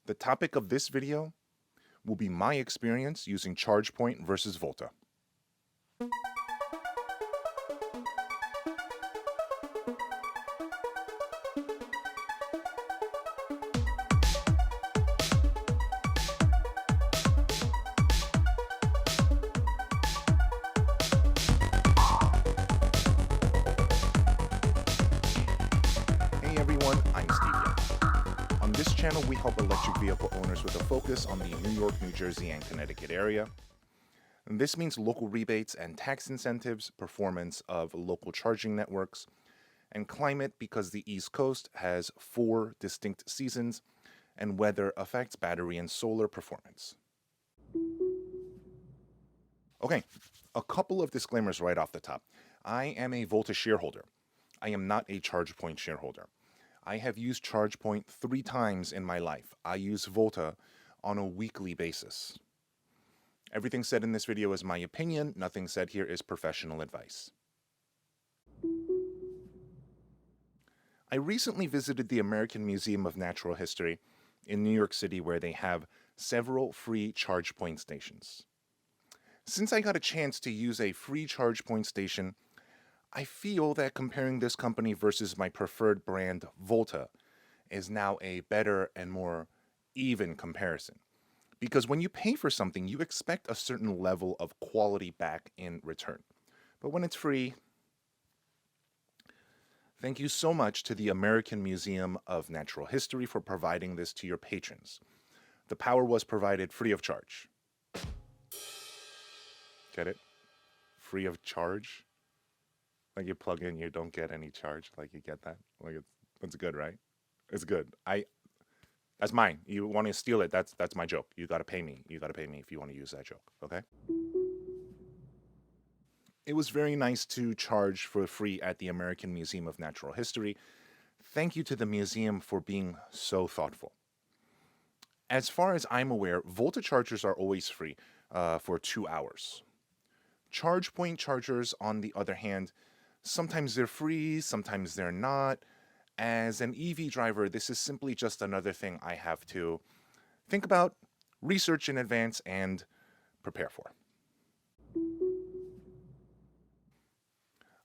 The topic of this video will be my experience using ChargePoint versus Volta. Hey everyone, I'm Steve Young. On this channel, we help electric vehicle owners with a focus on the New York, New Jersey, and Connecticut area. And this means local rebates and tax incentives, performance of local charging networks, and climate because the East Coast has 4 distinct seasons and weather affects battery and solar performance. Okay, a couple of disclaimers right off the top. I am a Volta shareholder. I am not a ChargePoint shareholder. I have used ChargePoint 3 times in my life. I use Volta on a weekly basis. Everything said in this video is my opinion. Nothing said here is professional advice. I recently visited the American Museum of Natural History in New York City, where they have several free ChargePoint stations. Since I got a chance to use a free ChargePoint station, I feel that comparing this company versus my preferred brand, Volta, is now a better and more even comparison. Because when you pay for something, you expect a certain level of quality back in return. But when it's free, thank you so much to the American Museum of Natural History for providing this to your patrons. The power was provided free of charge. Get it? Free of charge? Like you plug in, you don't get any charge. Like you get that? Like it's good, right? It's good. That's mine. You want to steal it? That's my joke. You got to pay me. You got to pay me if you want to use that joke. Okay? It was very nice to charge for free at the American Museum of Natural History. Thank you to the museum for being so thoughtful. As far as I'm aware, Volta chargers are always free for 2 hours. ChargePoint chargers, on the other hand, sometimes they're free, sometimes they're not. As an EV driver, this is simply just another thing I have to think about, research in advance, and prepare for.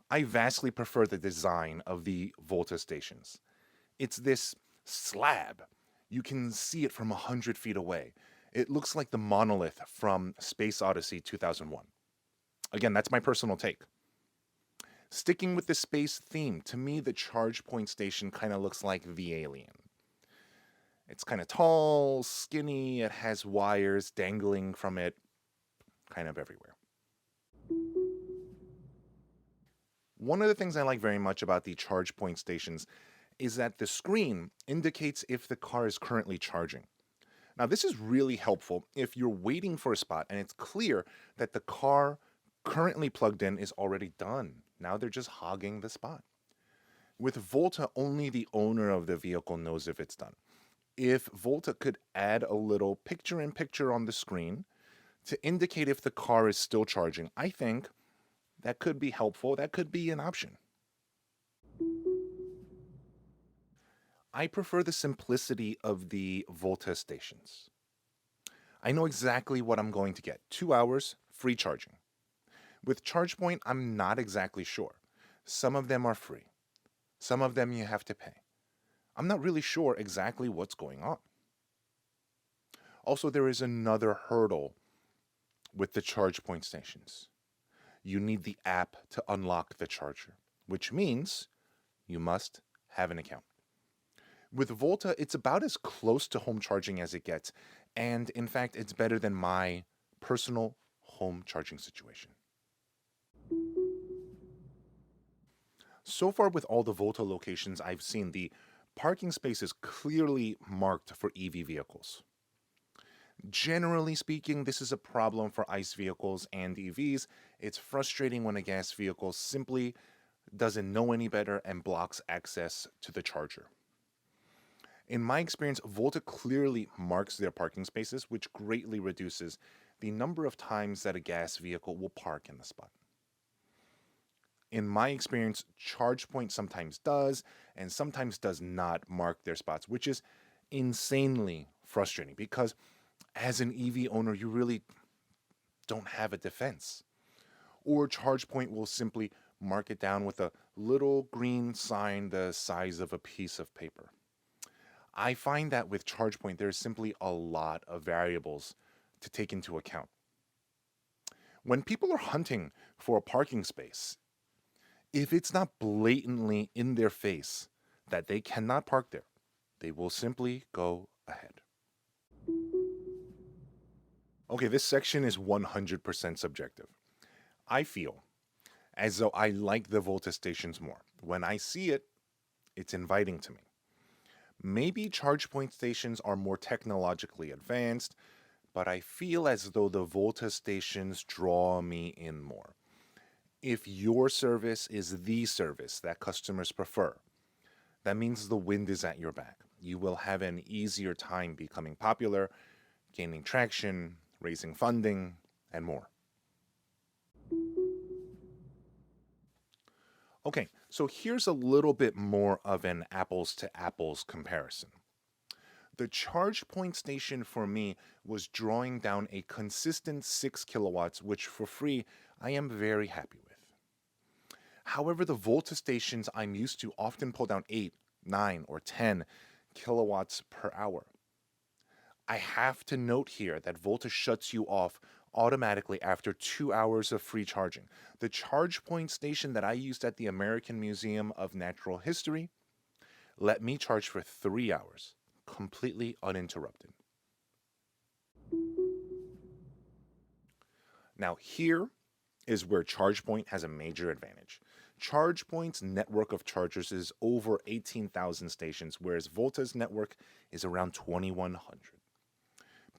I vastly prefer the design of the Volta stations. It's this slab. You can see it from 100 feet away. It looks like the monolith from Space Odyssey 2001. Again, that's my personal take. Sticking with the space theme, to me, the ChargePoint station kind of looks like the alien. It's kind of tall, skinny, it has wires dangling from it, kind of everywhere. One of the things I like very much about the ChargePoint stations is that the screen indicates if the car is currently charging. Now, this is really helpful if you're waiting for a spot and it's clear that the car currently plugged in is already done. Now they're just hogging the spot. With Volta, only the owner of the vehicle knows if it's done. If Volta could add a little picture-in-picture on the screen to indicate if the car is still charging, I think that could be helpful. That could be an option. I prefer the simplicity of the Volta stations. I know exactly what I'm going to get. 2 hours, free charging. With ChargePoint, I'm not exactly sure. Some of them are free. Some of them you have to pay. I'm not really sure exactly what's going on. Also, there is another hurdle with the ChargePoint stations. You need the app to unlock the charger, which means you must have an account. With Volta, it's about as close to home charging as it gets, and in fact, it's better than my personal home charging situation. So far with all the Volta locations I've seen, the parking space is clearly marked for EV vehicles. Generally speaking, this is a problem for ICE vehicles and EVs. It's frustrating when a gas vehicle simply doesn't know any better and blocks access to the charger. In my experience, Volta clearly marks their parking spaces, which greatly reduces the number of times that a gas vehicle will park in the spot. In my experience, ChargePoint sometimes does and sometimes does not mark their spots, which is insanely frustrating because as an EV owner, you really don't have a defense. Or ChargePoint will simply mark it down with a little green sign the size of a piece of paper. I find that with ChargePoint, there's simply a lot of variables to take into account. When people are hunting for a parking space, if it's not blatantly in their face that they cannot park there, they will simply go ahead. Okay, this section is 100% subjective. I feel as though I like the Volta stations more. When I see it, it's inviting to me. Maybe ChargePoint stations are more technologically advanced, but I feel as though the Volta stations draw me in more. If your service is the service that customers prefer, that means the wind is at your back. You will have an easier time becoming popular, gaining traction, raising funding, and more. Okay, so here's a little bit more of an apples to apples comparison. The ChargePoint station for me was drawing down a consistent 6 kilowatts, which for free I am very happy with. However, the Volta stations I'm used to often pull down 8, 9, or 10 kilowatts per hour. I have to note here that Volta shuts you off automatically after 2 hours of free charging. The ChargePoint station that I used at the American Museum of Natural History let me charge for 3 hours, completely uninterrupted. Now here is where ChargePoint has a major advantage. ChargePoint's network of chargers is over 18,000 stations, whereas Volta's network is around 2,100.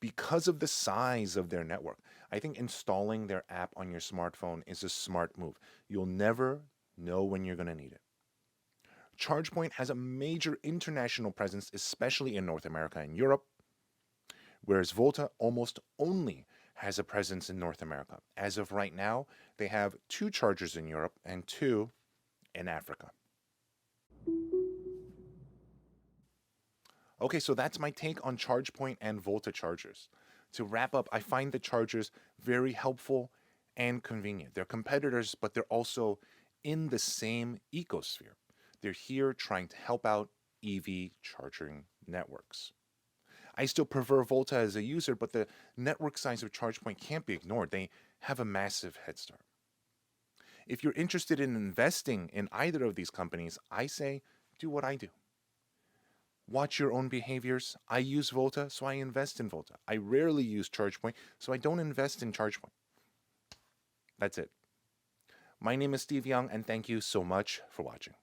Because of the size of their network, I think installing their app on your smartphone is a smart move. You'll never know when you're going to need it. ChargePoint has a major international presence, especially in North America and Europe, whereas Volta almost only has a presence in North America. As of right now, they have 2 chargers in Europe and 2 in Africa. Okay, so that's my take on ChargePoint and Volta chargers. To wrap up, I find the chargers very helpful and convenient. They're competitors, but they're also in the same ecosphere. They're here trying to help out EV charging networks. I still prefer Volta as a user, but the network size of ChargePoint can't be ignored. They have a massive head start. If you're interested in investing in either of these companies, I say do what I do. Watch your own behaviors. I use Volta, so I invest in Volta. I rarely use ChargePoint, so I don't invest in ChargePoint. That's it. My name is Steve Young, and thank you so much for watching.